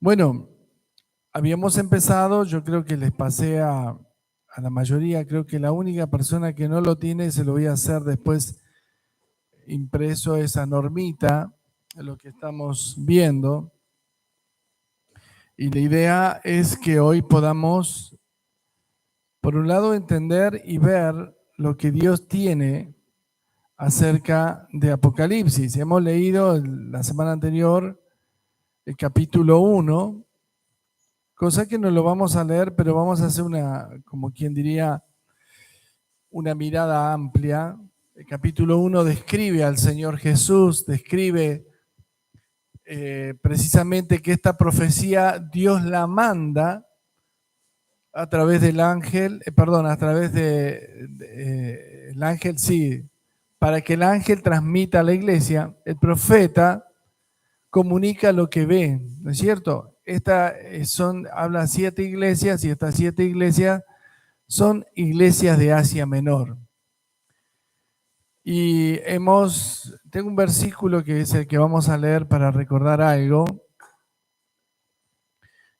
Bueno, habíamos empezado, yo creo que les pasé a la mayoría, creo que la única persona que no lo tiene, se lo voy a hacer después impreso esa normita, lo que estamos viendo. Y la idea es que hoy podamos, por un lado, entender y ver lo que Dios tiene acerca de Apocalipsis. Hemos leído la semana anterior el capítulo 1, cosa que no lo vamos a leer, pero vamos a hacer una, como quien diría, una mirada amplia. El capítulo 1 describe al Señor Jesús, describe precisamente que esta profecía Dios la manda a través del ángel, a través el ángel, sí, para que el ángel transmita a la iglesia. El profeta comunica lo que ve, ¿no es cierto? Habla 7 iglesias y estas 7 iglesias son iglesias de Asia Menor. Y tengo un versículo que es el que vamos a leer para recordar algo,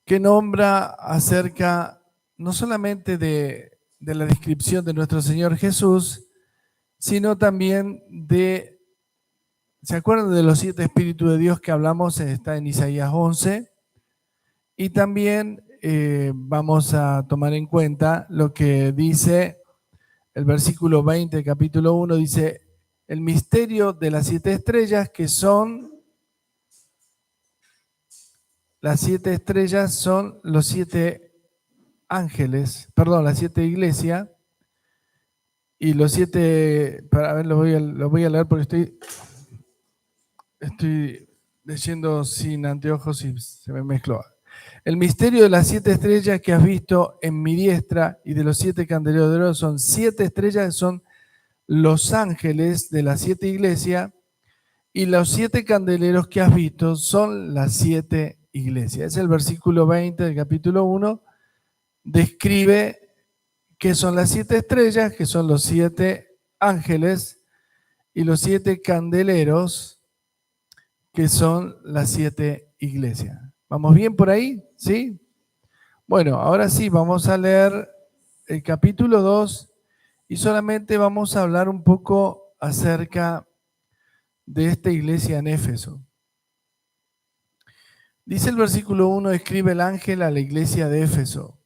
que nombra acerca no solamente de la descripción de nuestro Señor Jesús, sino también ¿se acuerdan de los 7 espíritus de Dios que hablamos? Está en Isaías 11. Y también vamos a tomar en cuenta lo que dice el versículo 20, capítulo 1, dice, el misterio de las 7 estrellas, que son, las 7 estrellas son los 7 ángeles, perdón, las 7 iglesias, y los 7, para ver, lo voy a leer porque estoy leyendo sin anteojos y se me mezcló. El misterio de las 7 estrellas que has visto en mi diestra y de los 7 candeleros de oro son 7 estrellas, son los ángeles de las 7 iglesias, y los 7 candeleros que has visto son las 7 iglesias. Es el versículo 20 del capítulo 1, describe qué son las 7 estrellas, que son los 7 ángeles, y los 7 candeleros, que son las 7 iglesias. ¿Vamos bien por ahí? ¿Sí? Bueno, ahora sí, vamos a leer el capítulo 2 y solamente vamos a hablar un poco acerca de esta iglesia en Éfeso. Dice el versículo 1, escribe el ángel a la iglesia de Éfeso.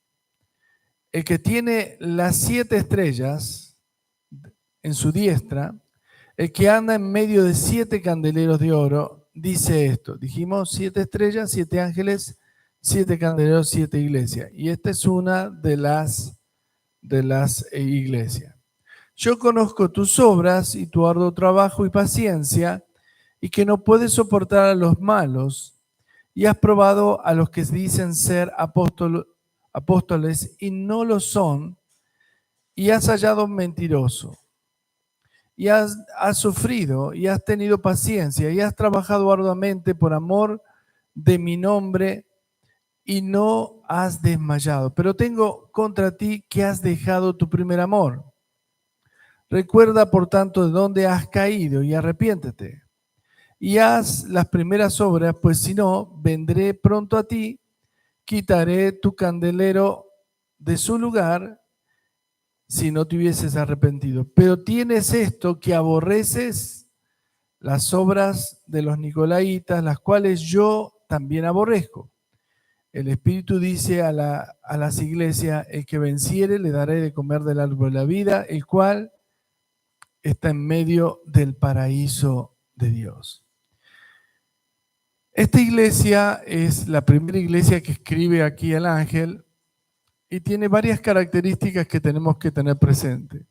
El que tiene las 7 estrellas en su diestra, el que anda en medio de 7 candeleros de oro, dice esto. Dijimos 7 estrellas, 7 ángeles, 7 candeleros, 7 iglesias. Y esta es una de las iglesias. Yo conozco tus obras y tu arduo trabajo y paciencia, y que no puedes soportar a los malos, y has probado a los que dicen ser apóstoles y no lo son, y has hallado mentiroso. Y has sufrido y has tenido paciencia y has trabajado arduamente por amor de mi nombre y no has desmayado. Pero tengo contra ti que has dejado tu primer amor. Recuerda, por tanto, de dónde has caído y arrepiéntete. Y haz las primeras obras, pues si no, vendré pronto a ti, quitaré tu candelero de su lugar si no te hubieses arrepentido. Pero tienes esto, que aborreces las obras de los nicolaítas, las cuales yo también aborrezco. El Espíritu dice a las iglesias, el que venciere le daré de comer del árbol de la vida, el cual está en medio del paraíso de Dios. Esta iglesia es la primera iglesia que escribe aquí el ángel y tiene varias características que tenemos que tener presente.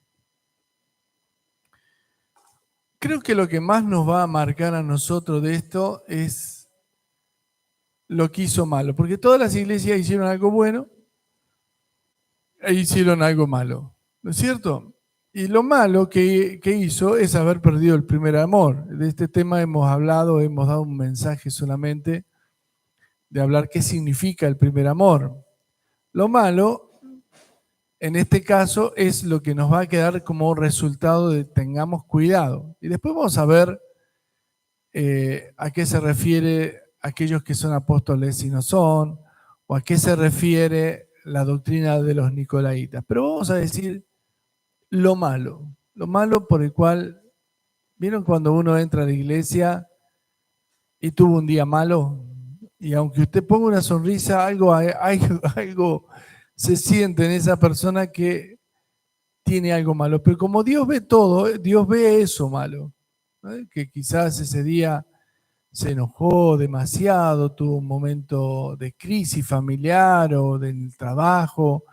Creo que lo que más nos va a marcar a nosotros de esto es lo que hizo malo, porque todas las iglesias hicieron algo bueno e hicieron algo malo, ¿no es cierto? Y lo malo que hizo es haber perdido el primer amor. De este tema hemos hablado, hemos dado un mensaje solamente de hablar qué significa el primer amor. Lo malo, en este caso, es lo que nos va a quedar como resultado de tengamos cuidado. Y después vamos a ver a qué se refiere aquellos que son apóstoles y no son, o a qué se refiere la doctrina de los nicolaitas. Pero vamos a decir lo malo por el cual, ¿vieron cuando uno entra a la iglesia y tuvo un día malo? Y aunque usted ponga una sonrisa, algo se siente en esa persona que tiene algo malo. Pero como Dios ve todo, Dios ve eso malo, ¿no? Que quizás ese día se enojó demasiado, tuvo un momento de crisis familiar o del trabajo,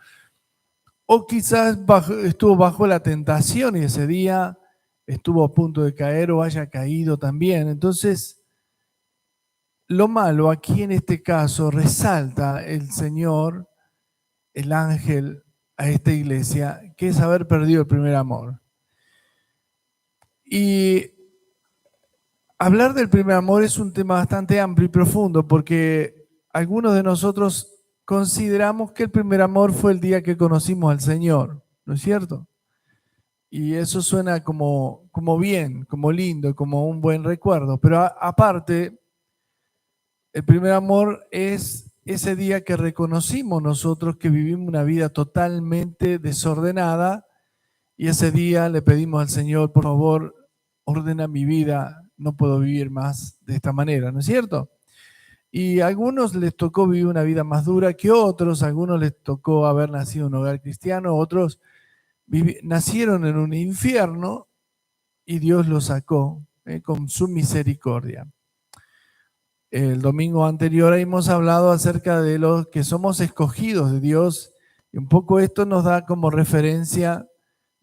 o quizás estuvo bajo la tentación y ese día estuvo a punto de caer o haya caído también. Entonces, lo malo aquí en este caso resalta el Señor, el ángel a esta iglesia, que es haber perdido el primer amor. Y hablar del primer amor es un tema bastante amplio y profundo porque algunos de nosotros consideramos que el primer amor fue el día que conocimos al Señor, ¿no es cierto? Y eso suena como bien, como lindo, como un buen recuerdo. Pero aparte, el primer amor es ese día que reconocimos nosotros que vivimos una vida totalmente desordenada y ese día le pedimos al Señor, por favor, ordena mi vida, no puedo vivir más de esta manera, ¿no es cierto? Y a algunos les tocó vivir una vida más dura que otros, a algunos les tocó haber nacido en un hogar cristiano, otros nacieron en un infierno y Dios los sacó con su misericordia. El domingo anterior hemos hablado acerca de los que somos escogidos de Dios y un poco esto nos da como referencia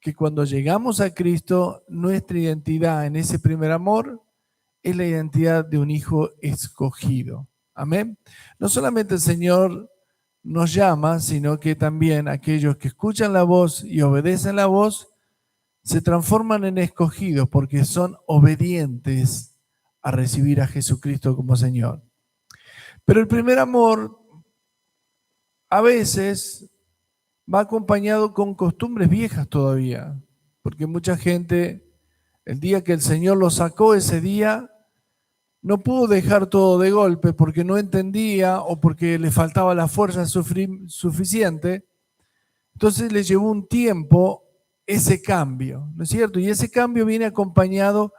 que cuando llegamos a Cristo, nuestra identidad en ese primer amor es la identidad de un hijo escogido. Amén. No solamente el Señor nos llama, sino que también aquellos que escuchan la voz y obedecen la voz se transforman en escogidos porque son obedientes a recibir a Jesucristo como Señor. Pero el primer amor a veces va acompañado con costumbres viejas todavía, porque mucha gente, el día que el Señor lo sacó, ese día no pudo dejar todo de golpe porque no entendía o porque le faltaba la fuerza suficiente. Entonces le llevó un tiempo ese cambio, ¿no es cierto? Y ese cambio viene acompañado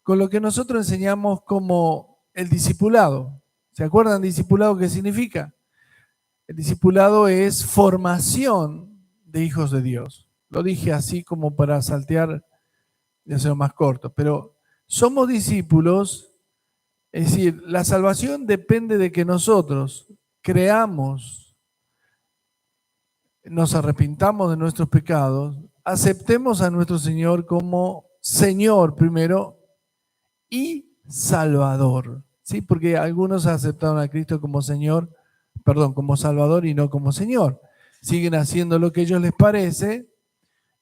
con lo que nosotros enseñamos como el discipulado. ¿Se acuerdan discipulado qué significa? El discipulado es formación de hijos de Dios. Lo dije así como para saltear y hacerlo más corto, pero somos discípulos, es decir, la salvación depende de que nosotros creamos, nos arrepintamos de nuestros pecados, aceptemos a nuestro Señor como Señor primero y Salvador, ¿sí? Porque algunos aceptaron a Cristo como Señor, como Salvador y no como Señor. Siguen haciendo lo que a ellos les parece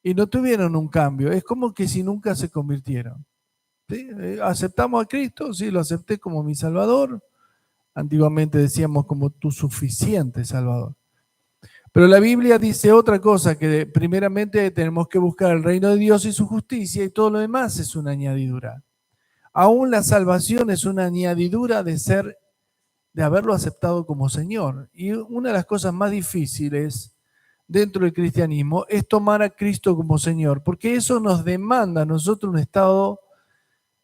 y no tuvieron un cambio. Es como que si nunca se convirtieron. ¿Sí? ¿Aceptamos a Cristo? Sí, lo acepté como mi Salvador. Antiguamente decíamos como tu suficiente Salvador. Pero la Biblia dice otra cosa, que primeramente tenemos que buscar el reino de Dios y su justicia y todo lo demás es una añadidura. Aún la salvación es una añadidura de haberlo aceptado como Señor. Y una de las cosas más difíciles dentro del cristianismo es tomar a Cristo como Señor, porque eso nos demanda a nosotros un estado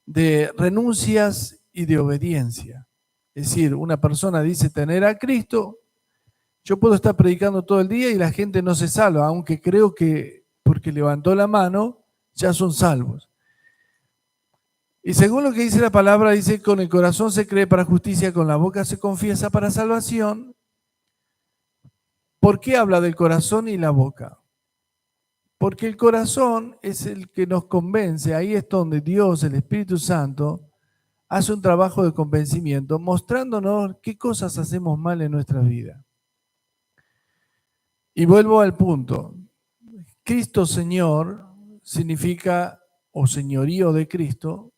de renuncias y de obediencia. Es decir, una persona dice tener a Cristo, yo puedo estar predicando todo el día y la gente no se salva, aunque creo que porque levantó la mano ya son salvos. Y según lo que dice la palabra, dice, con el corazón se cree para justicia, con la boca se confiesa para salvación. ¿Por qué habla del corazón y la boca? Porque el corazón es el que nos convence, ahí es donde Dios, el Espíritu Santo, hace un trabajo de convencimiento, mostrándonos qué cosas hacemos mal en nuestra vida. Y vuelvo al punto. Cristo Señor significa, o señorío de Cristo,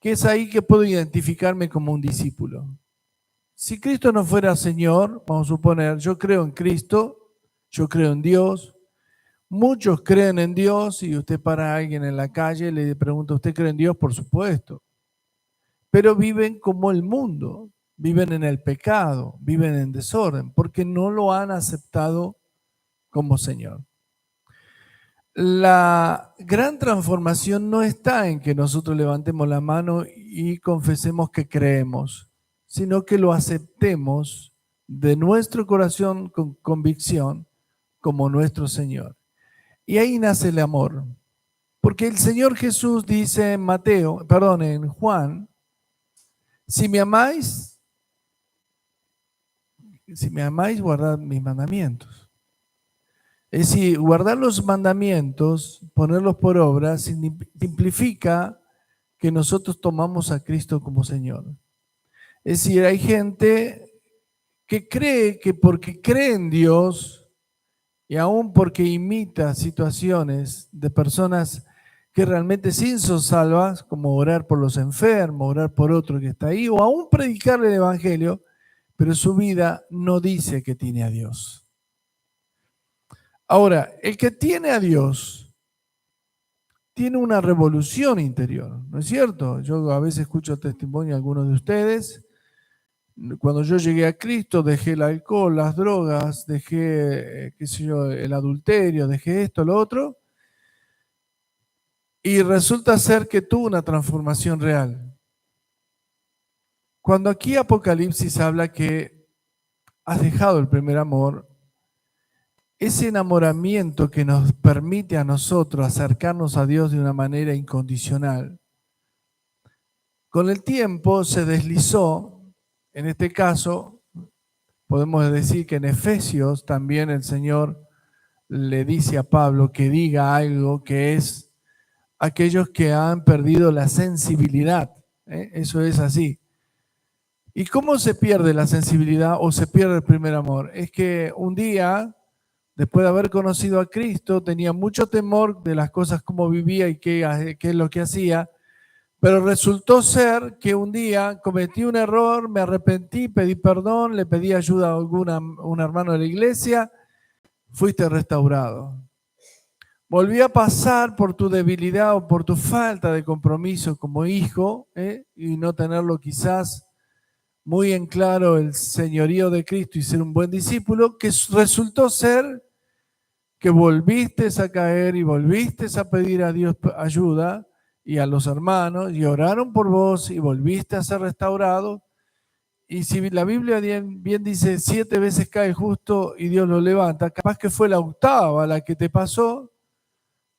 que es ahí que puedo identificarme como un discípulo. Si Cristo no fuera Señor, vamos a suponer, yo creo en Cristo, yo creo en Dios, muchos creen en Dios y usted para a alguien en la calle y le pregunta, ¿usted cree en Dios? Por supuesto. Pero viven como el mundo, viven en el pecado, viven en desorden, porque no lo han aceptado como Señor. La gran transformación no está en que nosotros levantemos la mano y confesemos que creemos, sino que lo aceptemos de nuestro corazón con convicción como nuestro Señor. Y ahí nace el amor. Porque el Señor Jesús dice en Juan, si me amáis, guardad mis mandamientos. Es decir, guardar los mandamientos, ponerlos por obra, simplifica que nosotros tomamos a Cristo como Señor. Es decir, hay gente que cree que porque cree en Dios y aún porque imita situaciones de personas que realmente sí son salvas, como orar por los enfermos, orar por otro que está ahí, o aún predicarle el Evangelio, pero su vida no dice que tiene a Dios. Ahora, el que tiene a Dios tiene una revolución interior, ¿no es cierto? Yo a veces escucho testimonio de algunos de ustedes. Cuando yo llegué a Cristo, dejé el alcohol, las drogas, dejé, el adulterio, dejé esto, lo otro. Y resulta ser que tuvo una transformación real. Cuando aquí Apocalipsis habla que has dejado el primer amor, ese enamoramiento que nos permite a nosotros acercarnos a Dios de una manera incondicional, con el tiempo se deslizó. En este caso, podemos decir que en Efesios también el Señor le dice a Pablo que diga algo que es aquellos que han perdido la sensibilidad. Eso es así. ¿Y cómo se pierde la sensibilidad o se pierde el primer amor? Es que un día, después de haber conocido a Cristo, tenía mucho temor de las cosas, cómo vivía y qué es lo que hacía, pero resultó ser que un día cometí un error, me arrepentí, pedí perdón, le pedí ayuda a un hermano de la iglesia, fuiste restaurado. Volví a pasar por tu debilidad o por tu falta de compromiso como hijo, y no tenerlo quizás muy en claro el señorío de Cristo y ser un buen discípulo, que resultó ser que volviste a caer y volviste a pedir a Dios ayuda y a los hermanos y oraron por vos y volviste a ser restaurado. Y si la Biblia bien dice 7 veces cae justo y Dios lo levanta, capaz que fue la octava la que te pasó,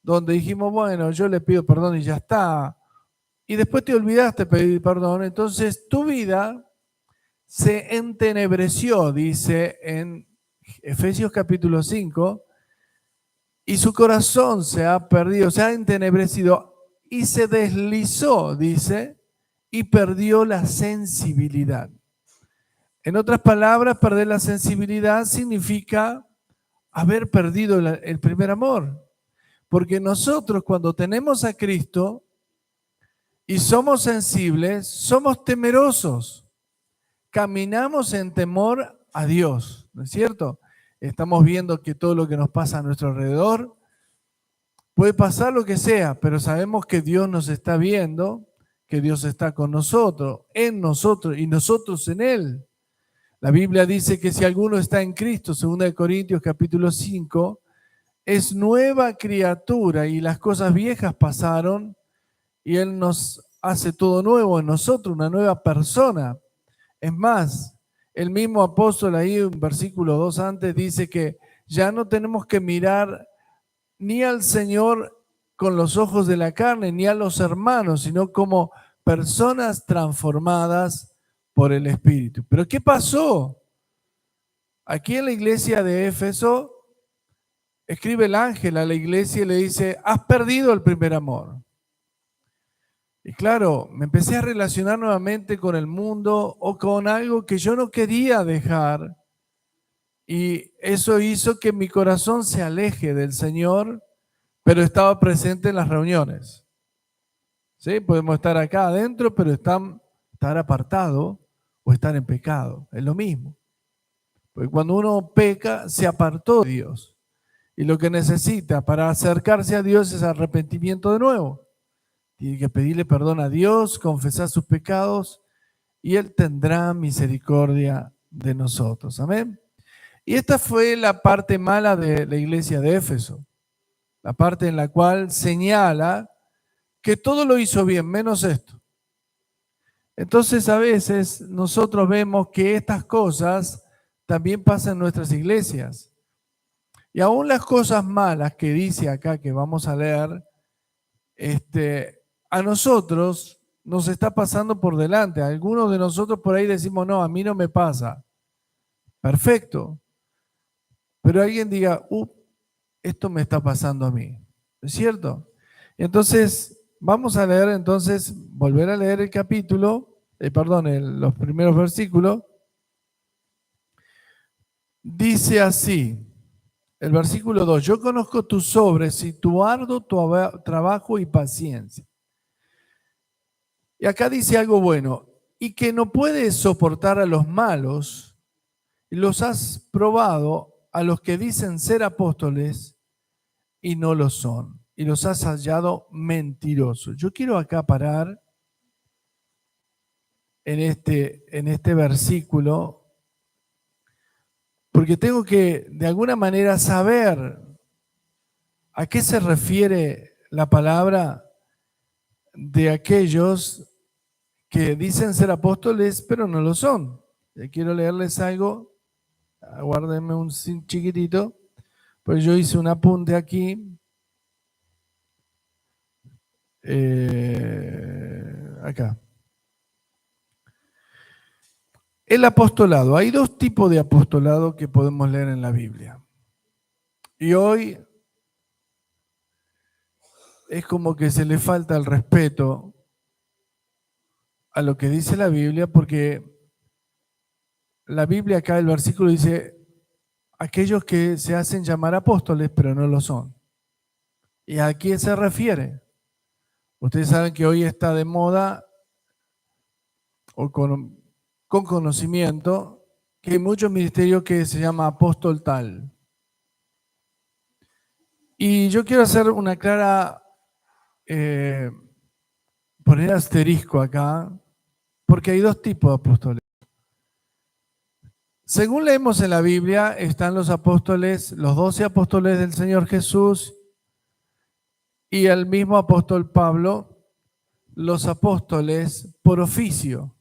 donde dijimos, bueno, yo le pido perdón y ya está. Y después te olvidaste pedir perdón. Entonces tu vida se entenebreció, dice en Efesios capítulo 5, y su corazón se ha perdido, se ha entenebrecido y se deslizó, dice, y perdió la sensibilidad. En otras palabras, perder la sensibilidad significa haber perdido el primer amor. Porque nosotros cuando tenemos a Cristo y somos sensibles, somos temerosos. Caminamos en temor a Dios, ¿no es cierto? Estamos viendo que todo lo que nos pasa a nuestro alrededor, puede pasar lo que sea, pero sabemos que Dios nos está viendo, que Dios está con nosotros, en nosotros y nosotros en Él. La Biblia dice que si alguno está en Cristo, 2 Corintios capítulo 5, es nueva criatura y las cosas viejas pasaron y Él nos hace todo nuevo en nosotros, una nueva persona. Es más, el mismo apóstol ahí, un versículo 2 antes, dice que ya no tenemos que mirar ni al Señor con los ojos de la carne, ni a los hermanos, sino como personas transformadas por el Espíritu. ¿Pero qué pasó? Aquí en la iglesia de Éfeso, escribe el ángel a la iglesia y le dice, has perdido el primer amor. Y claro, me empecé a relacionar nuevamente con el mundo o con algo que yo no quería dejar. Y eso hizo que mi corazón se aleje del Señor, pero estaba presente en las reuniones. ¿Sí? Podemos estar acá adentro, pero estar apartado o estar en pecado. Es lo mismo. Porque cuando uno peca, se apartó de Dios. Y lo que necesita para acercarse a Dios es arrepentimiento de nuevo. Tiene que pedirle perdón a Dios, confesar sus pecados y Él tendrá misericordia de nosotros. Amén. Y esta fue la parte mala de la iglesia de Éfeso, la parte en la cual señala que todo lo hizo bien, menos esto. Entonces a veces nosotros vemos que estas cosas también pasan en nuestras iglesias. Y aún las cosas malas que dice acá que vamos a leer, a nosotros nos está pasando por delante. Algunos de nosotros por ahí decimos, no, a mí no me pasa. Perfecto. Pero alguien diga, esto me está pasando a mí. ¿Es cierto? Entonces, vamos a leer entonces, volver a leer el capítulo, los primeros versículos. Dice así, el versículo 2, yo conozco tus obras y tu arduo trabajo y paciencia. Y acá dice algo bueno, y que no puedes soportar a los malos, y los has probado a los que dicen ser apóstoles y no lo son, y los has hallado mentirosos. Yo quiero acá parar en este versículo, porque tengo que de alguna manera saber a qué se refiere la palabra de aquellos que dicen ser apóstoles, pero no lo son. Quiero leerles algo, aguárdenme un chiquitito, pues yo hice un apunte aquí. Acá. El apostolado. Hay dos tipos de apostolado que podemos leer en la Biblia. Y hoy es como que se le falta el respeto a lo que dice la Biblia, porque la Biblia acá, el versículo dice, aquellos que se hacen llamar apóstoles, pero no lo son. ¿Y a quién se refiere? Ustedes saben que hoy está de moda, o con conocimiento, que hay muchos ministerios que se llama apóstol tal. Y yo quiero hacer una clara, poner asterisco acá, porque hay dos tipos de apóstoles. Según leemos en la Biblia, están los apóstoles, los 12 apóstoles del Señor Jesús y el mismo apóstol Pablo, los apóstoles por oficio.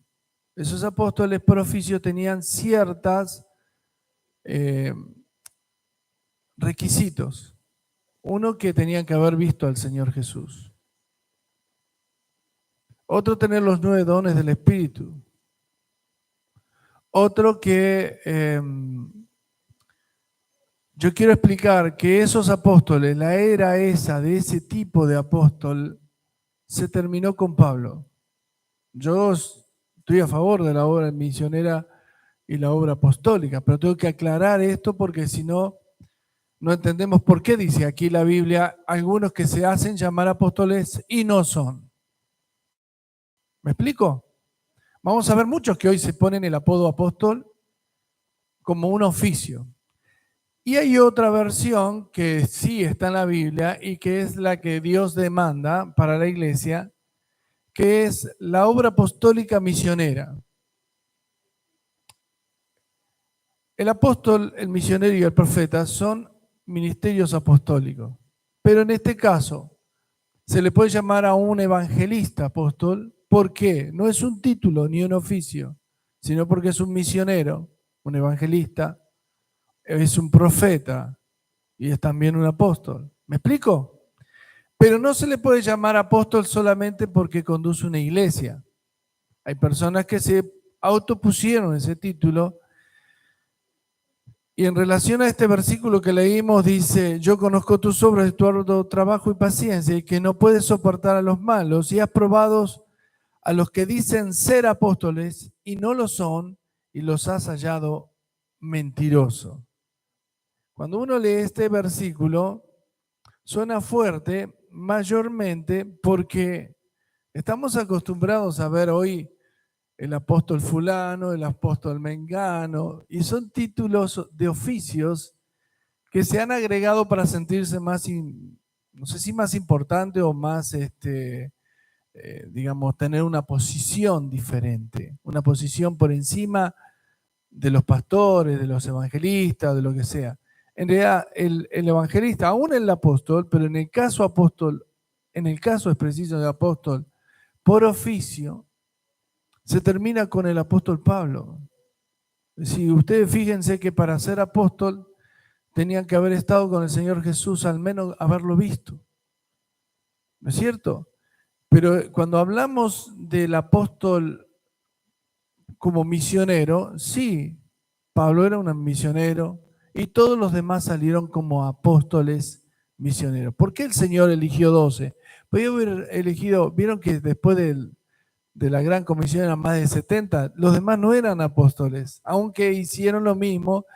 Esos apóstoles por oficio tenían ciertos requisitos. Uno, que tenían que haber visto al Señor Jesús. Otro, tener los 9 dones del Espíritu. Otro, que yo quiero explicar que esos apóstoles, la era esa de ese tipo de apóstol, se terminó con Pablo. Yo estoy a favor de la obra misionera y la obra apostólica, pero tengo que aclarar esto porque si no, no entendemos por qué dice aquí la Biblia algunos que se hacen llamar apóstoles y no son. ¿Me explico? Vamos a ver muchos que hoy se ponen el apodo apóstol como un oficio. Y hay otra versión que sí está en la Biblia y que es la que Dios demanda para la iglesia, que es la obra apostólica misionera. El apóstol, el misionero y el profeta son ministerios apostólicos. Pero en este caso, se le puede llamar a un evangelista apóstol. ¿Por qué? No es un título ni un oficio, sino porque es un misionero, un evangelista, es un profeta y es también un apóstol. ¿Me explico? Pero no se le puede llamar apóstol solamente porque conduce una iglesia. Hay personas que se autopusieron ese título. Y en relación a este versículo que leímos, dice, yo conozco tus obras de tu arduo trabajo y paciencia, y que no puedes soportar a los malos, y has probado a los que dicen ser apóstoles y no lo son, y los has hallado mentirosos. Cuando uno lee este versículo, suena fuerte mayormente porque estamos acostumbrados a ver hoy el apóstol fulano, el apóstol mengano, y son títulos de oficios que se han agregado para sentirse más, no sé si más importante o más digamos, tener una posición diferente, una posición por encima de los pastores, de los evangelistas, de lo que sea. En realidad, el evangelista, aún el apóstol, pero en el caso apóstol, en el caso es preciso del apóstol, por oficio, se termina con el apóstol Pablo. Si ustedes fíjense que para ser apóstol tenían que haber estado con el Señor Jesús, al menos haberlo visto. ¿No es cierto? Pero cuando hablamos del apóstol como misionero, sí, Pablo era un misionero y todos los demás salieron como apóstoles misioneros. ¿Por qué el Señor eligió 12? Podría haber elegido, vieron que después de la gran comisión eran más de 70, los demás no eran apóstoles, aunque hicieron lo mismo,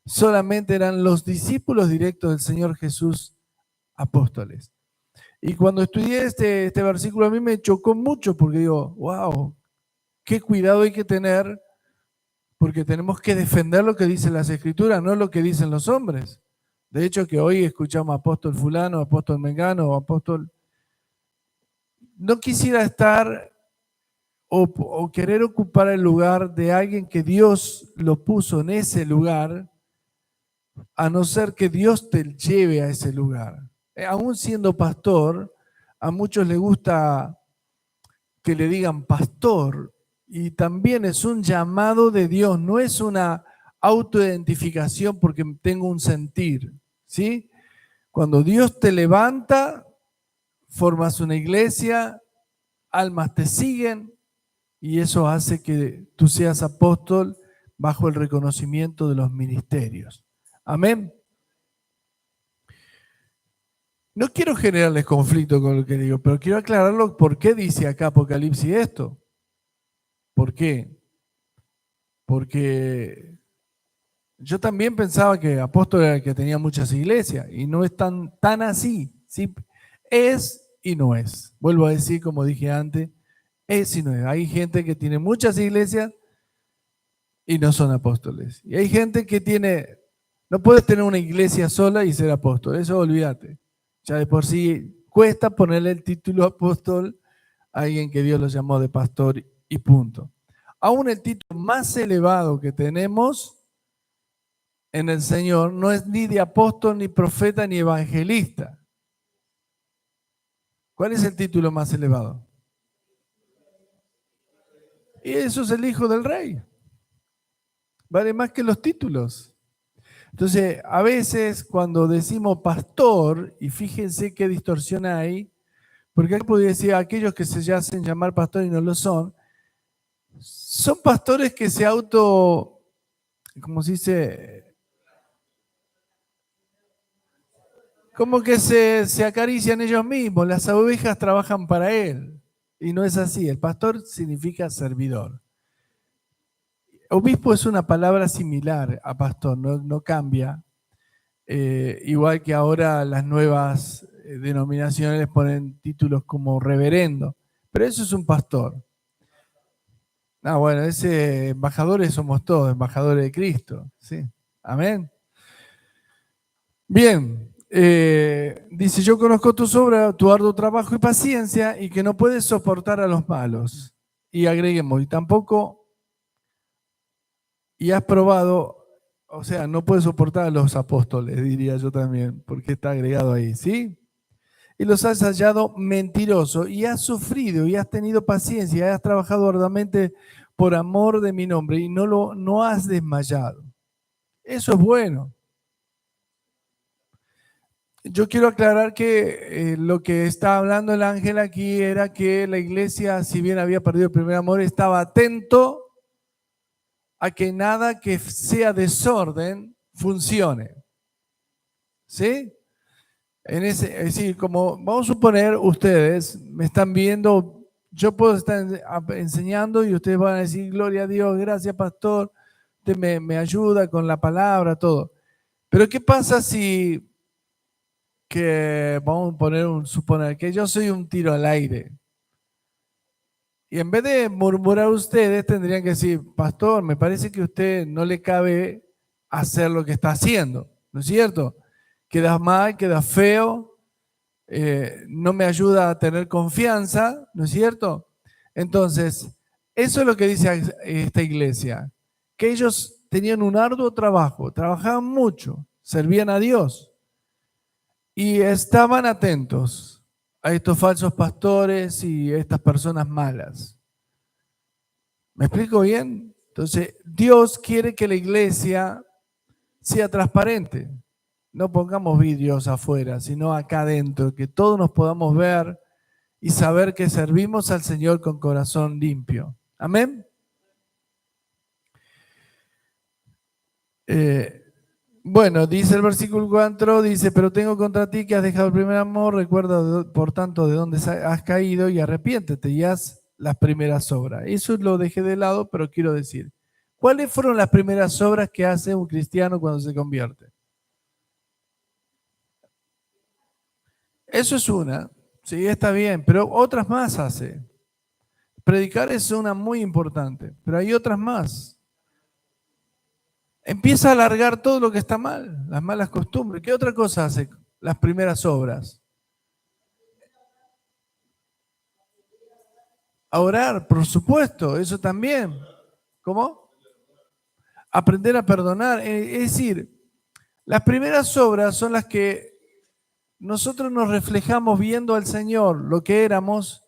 solamente eran los discípulos directos del Señor Jesús apóstoles. Y cuando estudié este versículo a mí me chocó mucho porque digo, wow, qué cuidado hay que tener porque tenemos que defender lo que dicen las escrituras, no lo que dicen los hombres. De hecho que hoy escuchamos apóstol fulano, apóstol mengano o apóstol... No quisiera estar o querer ocupar el lugar de alguien que Dios lo puso en ese lugar, a no ser que Dios te lleve a ese lugar. Aún siendo pastor, a muchos les gusta que le digan pastor, y también es un llamado de Dios, no es una autoidentificación porque tengo un sentir, ¿sí? Cuando Dios te levanta, formas una iglesia, almas te siguen, y eso hace que tú seas apóstol bajo el reconocimiento de los ministerios. Amén. No quiero generarles conflicto con lo que digo, pero quiero aclararlo por qué dice acá Apocalipsis esto. ¿Por qué? Porque yo también pensaba que apóstol era el que tenía muchas iglesias y no es tan así. ¿Sí? Es y no es. Vuelvo a decir, como dije antes, es y no es. Hay gente que tiene muchas iglesias y no son apóstoles. Y hay gente que no puedes tener una iglesia sola y ser apóstol. Eso olvídate. Ya de por sí cuesta ponerle el título apóstol a alguien que Dios lo llamó de pastor y punto. Aún el título más elevado que tenemos en el Señor no es ni de apóstol, ni profeta, ni evangelista. ¿Cuál es el título más elevado? Y eso es el Hijo del Rey. Vale más que los títulos. Entonces, a veces cuando decimos pastor, y fíjense qué distorsión hay, porque aquí podría decir aquellos que se hacen llamar pastor y no lo son pastores que se como se dice, como que se acarician ellos mismos, las ovejas trabajan para él, y no es así, el pastor significa servidor. Obispo es una palabra similar a pastor, no cambia, igual que ahora las nuevas denominaciones les ponen títulos como reverendo, pero eso es un pastor. Bueno, ese embajadores somos todos, embajadores de Cristo, ¿sí? Amén. Bien, dice, yo conozco tus obras, tu arduo trabajo y paciencia, y que no puedes soportar a los malos. Y agreguemos, y has probado, o sea, no puedes soportar a los apóstoles, diría yo también, porque está agregado ahí, ¿sí? Y los has hallado mentiroso, y has sufrido, y has tenido paciencia, y has trabajado arduamente por amor de mi nombre, y no has desmayado. Eso es bueno. Yo quiero aclarar que lo que está hablando el ángel aquí era que la iglesia, si bien había perdido el primer amor, estaba atento a que nada que sea desorden funcione. ¿Sí? Es decir, como vamos a suponer, ustedes me están viendo, yo puedo estar enseñando y ustedes van a decir, gloria a Dios, gracias pastor, usted me ayuda con la palabra, todo. Pero ¿qué pasa si vamos a suponer que yo soy un tiro al aire? Y en vez de murmurar ustedes, tendrían que decir, pastor, me parece que a usted no le cabe hacer lo que está haciendo, ¿no es cierto? Queda mal, queda feo, no me ayuda a tener confianza, ¿no es cierto? Entonces, eso es lo que dice esta iglesia, que ellos tenían un arduo trabajo, trabajaban mucho, servían a Dios y estaban atentos a estos falsos pastores y a estas personas malas. ¿Me explico bien? Entonces, Dios quiere que la iglesia sea transparente. No pongamos vidrios afuera, sino acá adentro, que todos nos podamos ver y saber que servimos al Señor con corazón limpio. Amén. Bueno, dice el versículo 4, dice, pero tengo contra ti que has dejado el primer amor, recuerda por tanto de dónde has caído y arrepiéntete y haz las primeras obras. Eso lo dejé de lado, pero quiero decir, ¿cuáles fueron las primeras obras que hace un cristiano cuando se convierte? Eso es una, sí, está bien, pero otras más hace. Predicar es una muy importante, pero hay otras más. Empieza a alargar todo lo que está mal, las malas costumbres. ¿Qué otra cosa hace las primeras obras? A orar, por supuesto, eso también. ¿Cómo? Aprender a perdonar. Es decir, las primeras obras son las que nosotros nos reflejamos viendo al Señor, lo que éramos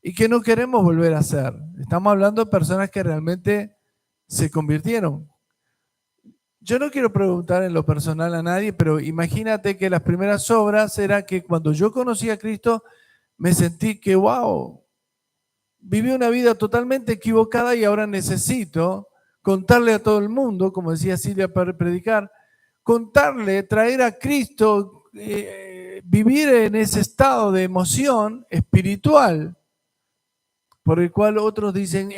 y que no queremos volver a ser. Estamos hablando de personas que realmente se convirtieron. Yo no quiero preguntar en lo personal a nadie, pero imagínate que las primeras obras era que cuando yo conocí a Cristo, me sentí que, wow, viví una vida totalmente equivocada y ahora necesito contarle a todo el mundo, como decía Silvia para predicar, contarle, traer a Cristo, vivir en ese estado de emoción espiritual, por el cual otros dicen,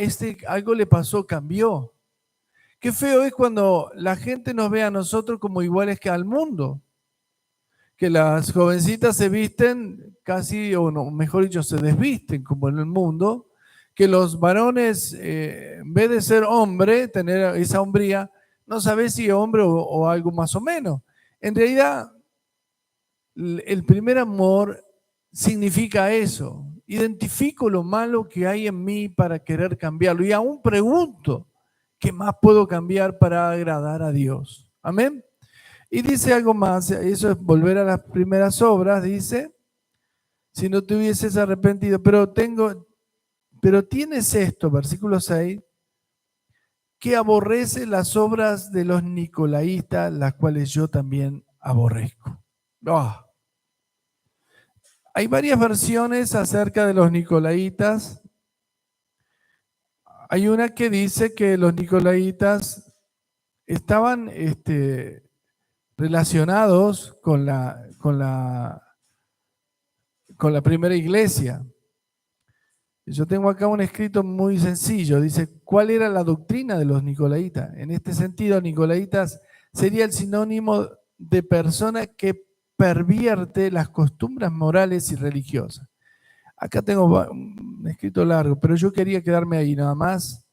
algo le pasó, cambió. Qué feo es cuando la gente nos ve a nosotros como iguales que al mundo, que las jovencitas se visten casi, o no, mejor dicho, se desvisten como en el mundo, que los varones, en vez de ser hombre, tener esa hombría, no sabes si es hombre o algo más o menos. En realidad, el primer amor significa eso. Identifico lo malo que hay en mí para querer cambiarlo y aún pregunto, ¿qué más puedo cambiar para agradar a Dios? Amén. Y dice algo más, eso es volver a las primeras obras, dice, si no te hubieses arrepentido, pero tienes esto, versículo 6, que aborrece las obras de los nicolaítas, las cuales yo también aborrezco. Oh. Hay varias versiones acerca de los nicolaitas. Hay una que dice que los nicolaitas estaban relacionados con la primera iglesia. Yo tengo acá un escrito muy sencillo. Dice, ¿cuál era la doctrina de los nicolaitas? En este sentido, nicolaitas sería el sinónimo de persona que pervierte las costumbres morales y religiosas. Acá tengo un escrito largo, pero yo quería quedarme ahí nada más.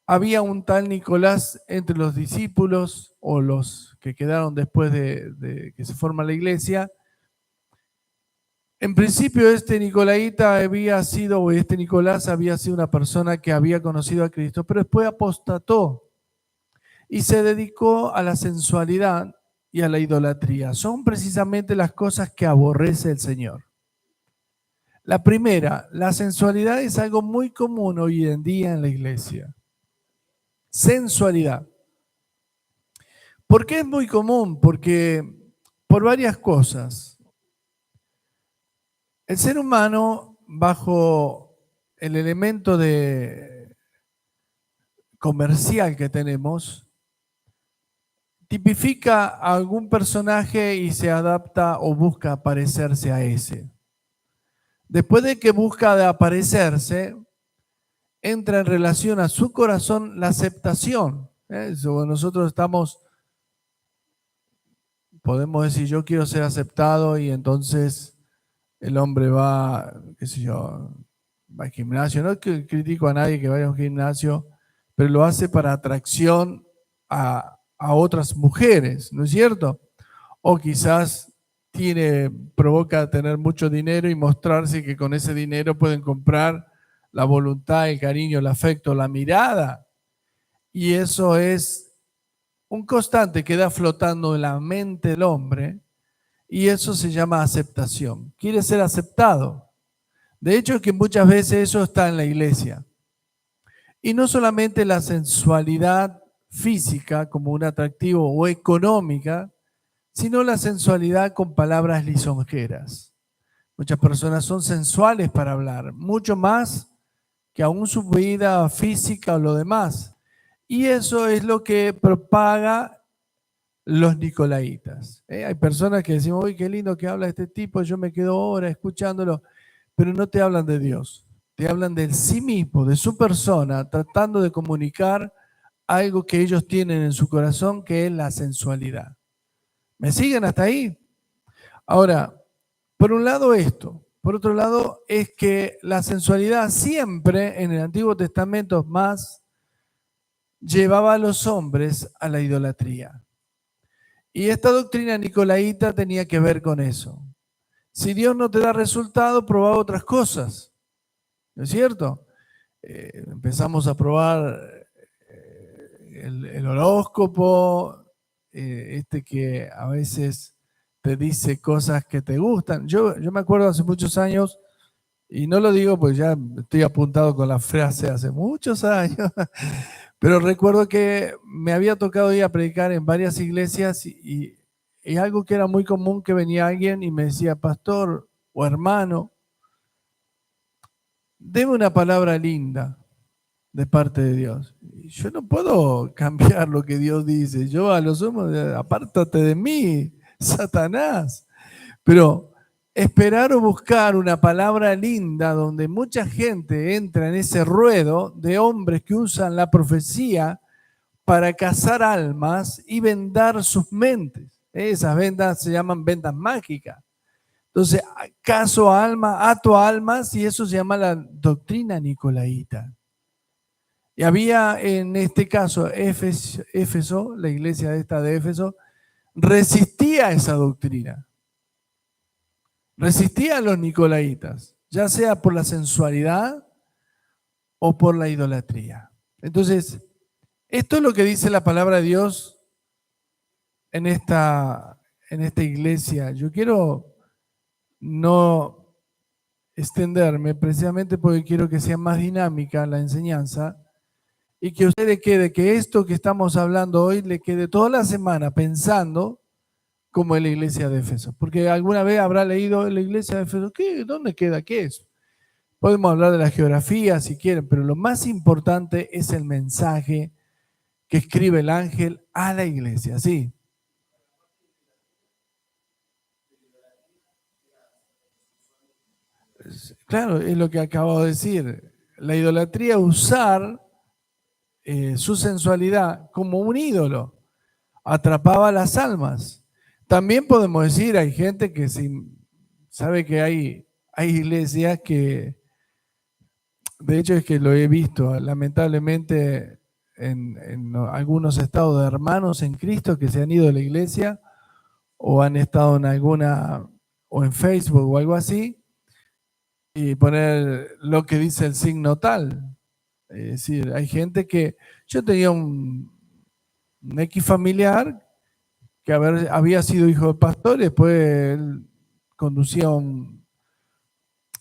Había un tal Nicolás entre los discípulos o los que quedaron después de que se forma la iglesia. En principio este Nicolaíta este Nicolás había sido una persona que había conocido a Cristo, pero después apostató y se dedicó a la sensualidad y a la idolatría. Son precisamente las cosas que aborrece el Señor. La primera, la sensualidad es algo muy común hoy en día en la iglesia. Sensualidad. ¿Por qué es muy común? Porque por varias cosas. El ser humano, bajo el elemento comercial que tenemos, tipifica a algún personaje y se adapta o busca parecerse a ese. Después de que busca de aparecerse, entra en relación a su corazón la aceptación. Nosotros podemos decir, yo quiero ser aceptado y entonces el hombre va, qué sé yo, va al gimnasio. No critico a nadie que vaya a un gimnasio, pero lo hace para atracción a otras mujeres, ¿no es cierto? O quizás provoca tener mucho dinero y mostrarse que con ese dinero pueden comprar la voluntad, el cariño, el afecto, la mirada. Y eso es un constante que queda flotando en la mente del hombre, y eso se llama aceptación. Quiere ser aceptado. De hecho, es que muchas veces eso está en la iglesia. Y no solamente la sensualidad física como un atractivo o económica, sino la sensualidad con palabras lisonjeras. Muchas personas son sensuales para hablar, mucho más que aún su vida física o lo demás. Y eso es lo que propaga los nicolaitas. Hay personas que decimos, uy, qué lindo que habla este tipo, yo me quedo horas escuchándolo, pero no te hablan de Dios, te hablan de sí mismo, de su persona, tratando de comunicar algo que ellos tienen en su corazón, que es la sensualidad. ¿Me siguen hasta ahí? Ahora, por un lado esto, por otro lado es que la sensualidad siempre en el Antiguo Testamento más llevaba a los hombres a la idolatría. Y esta doctrina nicolaíta tenía que ver con eso. Si Dios no te da resultado, probá otras cosas, ¿no es cierto? Empezamos a probar el horóscopo, que a veces te dice cosas que te gustan. Yo me acuerdo hace muchos años, y no lo digo pues ya estoy apuntado con la frase hace muchos años, pero recuerdo que me había tocado ir a predicar en varias iglesias y algo que era muy común, que venía alguien y me decía, pastor o hermano, deme una palabra linda de parte de Dios. Y yo no puedo cambiar lo que Dios dice. Yo a lo sumo, apártate de mí, Satanás. Pero esperar o buscar una palabra linda donde mucha gente entra en ese ruedo de hombres que usan la profecía para cazar almas y vendar sus mentes. Esas vendas se llaman vendas mágicas. Entonces, caso a alma, ato a almas, y eso se llama la doctrina nicolaíta. Y había en este caso Éfeso, la iglesia esta de Éfeso, resistía a esa doctrina. Resistía a los nicolaitas, ya sea por la sensualidad o por la idolatría. Entonces, esto es lo que dice la palabra de Dios en esta iglesia. Yo quiero no extenderme precisamente porque quiero que sea más dinámica la enseñanza y que a usted le quede, que esto que estamos hablando hoy le quede toda la semana pensando como en la iglesia de Éfeso. Porque alguna vez habrá leído la iglesia de Éfeso, ¿qué? ¿Dónde queda? ¿Qué es? Podemos hablar de la geografía si quieren, pero lo más importante es el mensaje que escribe el ángel a la iglesia, ¿sí? Claro, es lo que acabo de decir. La idolatría, usar su sensualidad como un ídolo, atrapaba las almas. También podemos decir, hay gente que sabe que hay iglesias que, de hecho es que lo he visto, lamentablemente en algunos estados de hermanos en Cristo que se han ido de la iglesia o han estado en alguna, o en Facebook o algo así, y poner lo que dice el signo tal. Es decir, hay gente que, yo tenía un X familiar que había sido hijo de pastor y después él conducía un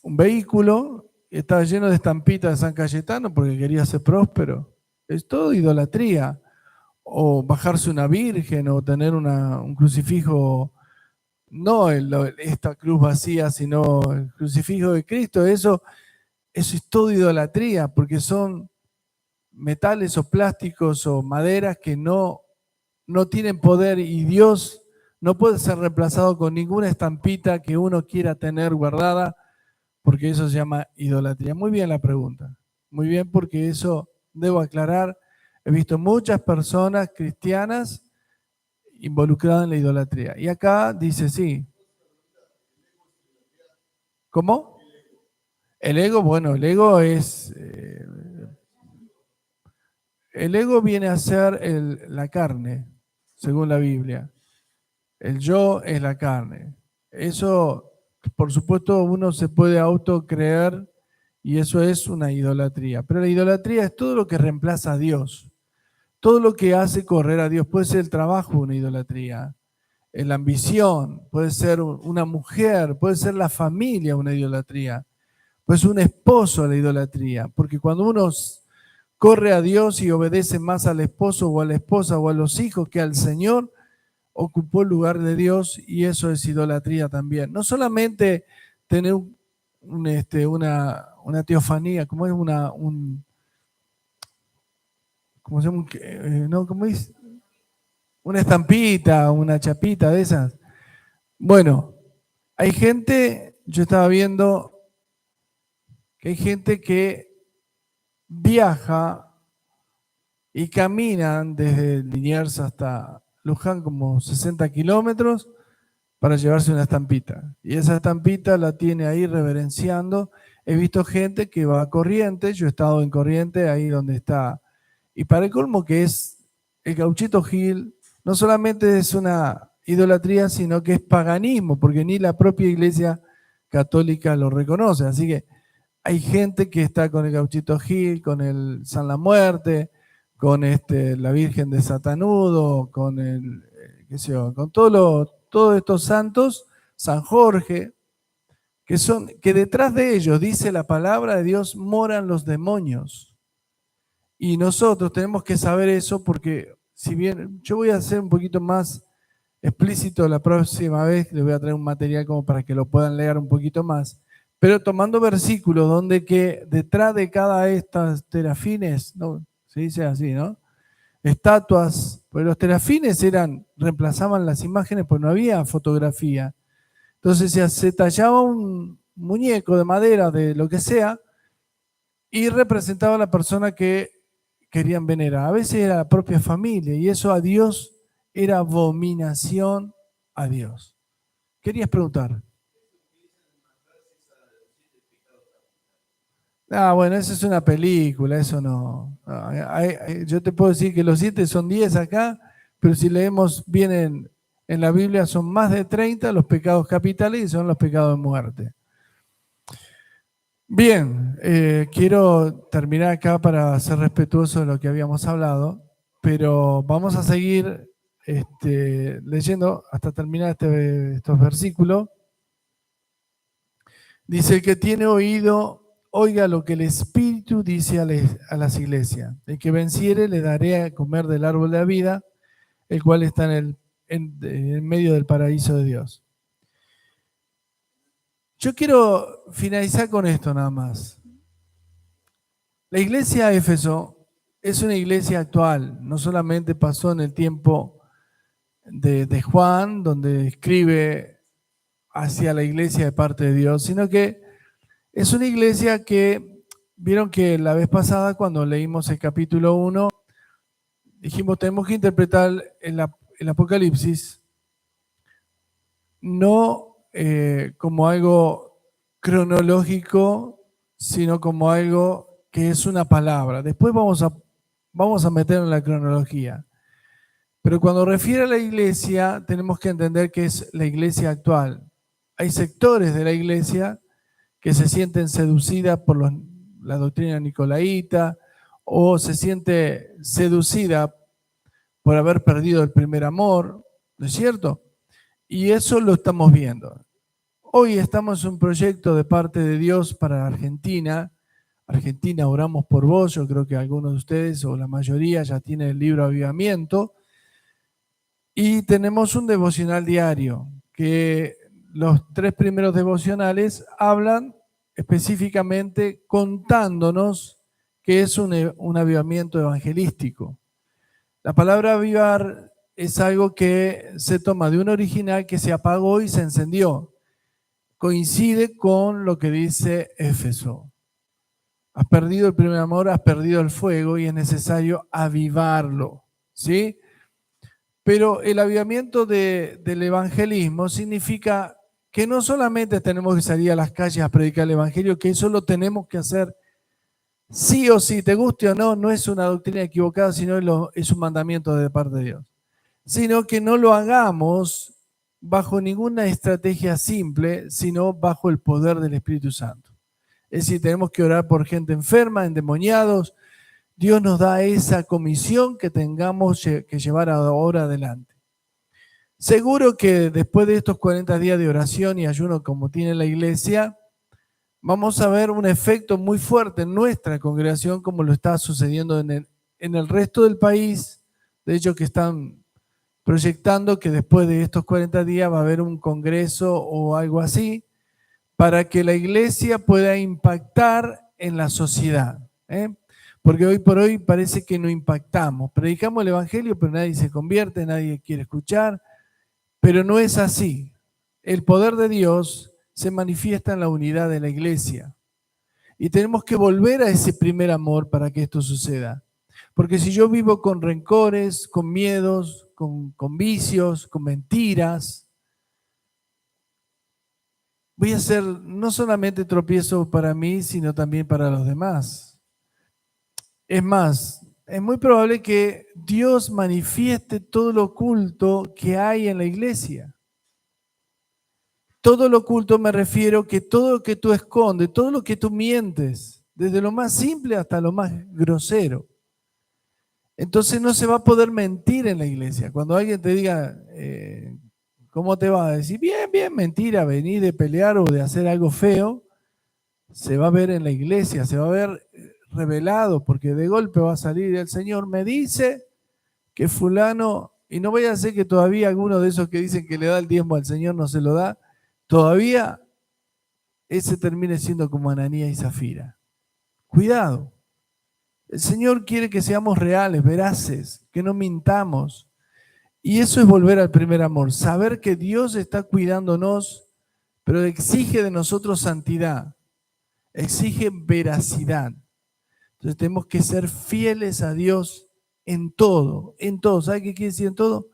vehículo y estaba lleno de estampitas de San Cayetano porque quería ser próspero. Es todo idolatría. O bajarse una virgen o tener un crucifijo, no esta cruz vacía, sino el crucifijo de Cristo. Eso es todo idolatría porque son metales o plásticos o maderas que no tienen poder, y Dios no puede ser reemplazado con ninguna estampita que uno quiera tener guardada, porque eso se llama idolatría. Muy bien la pregunta. Muy bien, porque eso debo aclarar. He visto muchas personas cristianas involucradas en la idolatría. Y acá dice sí. ¿Cómo? El ego, bueno, el ego es... el ego viene a ser la carne, según la Biblia. El yo es la carne. Eso, por supuesto, uno se puede autocreer y eso es una idolatría. Pero la idolatría es todo lo que reemplaza a Dios, todo lo que hace correr a Dios. Puede ser el trabajo una idolatría, la ambición, puede ser una mujer, puede ser la familia una idolatría, puede ser un esposo la idolatría, porque cuando uno corre a Dios y obedece más al esposo o a la esposa o a los hijos que al Señor, ocupó el lugar de Dios y eso es idolatría también. No solamente tener una teofanía, como es ¿cómo se llama? No, ¿cómo es? Una estampita, una chapita de esas. Bueno, hay gente, yo estaba viendo que hay gente que viaja y caminan desde Liniers hasta Luján como 60 kilómetros para llevarse una estampita. Y esa estampita la tiene ahí reverenciando. He visto gente que va a Corrientes, yo he estado en Corrientes, ahí donde está. Y para el colmo que es el Gauchito Gil, no solamente es una idolatría, sino que es paganismo, porque ni la propia Iglesia Católica lo reconoce. Así que hay gente que está con el Gauchito Gil, con el San La Muerte, con la Virgen de Satanudo, con qué sé yo, con todos estos santos, San Jorge, que detrás de ellos, dice la palabra de Dios, moran los demonios. Y nosotros tenemos que saber eso porque, si bien yo voy a ser un poquito más explícito la próxima vez, les voy a traer un material como para que lo puedan leer un poquito más, pero tomando versículos donde que detrás de cada estas terafines, ¿no? Se dice así, ¿no? Estatuas, pues los terafines reemplazaban las imágenes, pues no había fotografía. Entonces se tallaba un muñeco de madera, de lo que sea, y representaba a la persona que querían venerar. A veces era la propia familia, y eso a Dios era abominación a Dios. ¿Querías preguntar? Ah, bueno, esa es una película, eso no. Yo te puedo decir que los 7 son 10 acá, pero si leemos bien en la Biblia son más de 30 los pecados capitales y son los pecados de muerte. Bien, quiero terminar acá para ser respetuoso de lo que habíamos hablado, pero vamos a seguir leyendo hasta terminar estos versículos. Dice: el que tiene oído, oiga lo que el Espíritu dice a las iglesias. El que venciere le daré a comer del árbol de la vida, el cual está en medio del paraíso de Dios. Yo quiero finalizar con esto nada más. La iglesia de Éfeso es una iglesia actual, no solamente pasó en el tiempo de Juan, donde escribe hacia la iglesia de parte de Dios, sino que es una iglesia que, vieron que la vez pasada cuando leímos el capítulo 1, dijimos tenemos que interpretar el Apocalipsis no como algo cronológico, sino como algo que es una palabra. Después vamos a meter en la cronología. Pero cuando refiere a la iglesia, tenemos que entender que es la iglesia actual. Hay sectores de la iglesia que se sienten seducidas por la doctrina nicolaíta o se siente seducida por haber perdido el primer amor, ¿no es cierto? Y eso lo estamos viendo. Hoy estamos en un proyecto de parte de Dios para Argentina. Argentina, oramos por vos. Yo creo que algunos de ustedes o la mayoría ya tienen el libro Avivamiento. Y tenemos un devocional diario que los 3 primeros devocionales hablan específicamente contándonos que es un avivamiento evangelístico. La palabra avivar es algo que se toma de un original que se apagó y se encendió. Coincide con lo que dice Éfeso. Has perdido el primer amor, has perdido el fuego y es necesario avivarlo, ¿sí? Pero el avivamiento del evangelismo significa que no solamente tenemos que salir a las calles a predicar el evangelio, que eso lo tenemos que hacer sí o sí, te guste o no, no es una doctrina equivocada, sino es un mandamiento de parte de Dios. Sino que no lo hagamos bajo ninguna estrategia simple, sino bajo el poder del Espíritu Santo. Es decir, tenemos que orar por gente enferma, endemoniados. Dios nos da esa comisión que tengamos que llevar ahora adelante. Seguro que después de estos 40 días de oración y ayuno como tiene la iglesia, vamos a ver un efecto muy fuerte en nuestra congregación como lo está sucediendo en el resto del país. De hecho, que están proyectando que después de estos 40 días va a haber un congreso o algo así para que la iglesia pueda impactar en la sociedad. Porque hoy por hoy parece que no impactamos. Predicamos el evangelio, pero nadie se convierte, nadie quiere escuchar. Pero no es así. El poder de Dios se manifiesta en la unidad de la iglesia. Y tenemos que volver a ese primer amor para que esto suceda. Porque si yo vivo con rencores, con miedos, con vicios, con mentiras, voy a ser no solamente tropiezo para mí, sino también para los demás. Es más, es muy probable que Dios manifieste todo lo oculto que hay en la iglesia. Todo lo oculto me refiero que todo lo que tú escondes, todo lo que tú mientes, desde lo más simple hasta lo más grosero. Entonces no se va a poder mentir en la iglesia. Cuando alguien te diga, ¿cómo te va? A decir, bien, bien, mentira, venís de pelear o de hacer algo feo, se va a ver en la iglesia, se va a ver revelado, porque de golpe va a salir el Señor, me dice que fulano, y no voy a hacer que todavía alguno de esos que dicen que le da el diezmo al Señor no se lo da, todavía ese termine siendo como Ananías y Zafira. Cuidado. El Señor quiere que seamos reales, veraces, que no mintamos. Y eso es volver al primer amor, saber que Dios está cuidándonos, pero exige de nosotros santidad, exige veracidad. Entonces tenemos que ser fieles a Dios en todo, en todo. ¿Sabe qué quiere decir en todo?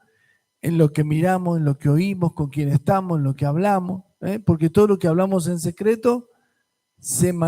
En lo que miramos, en lo que oímos, con quien estamos, en lo que hablamos, porque todo lo que hablamos en secreto se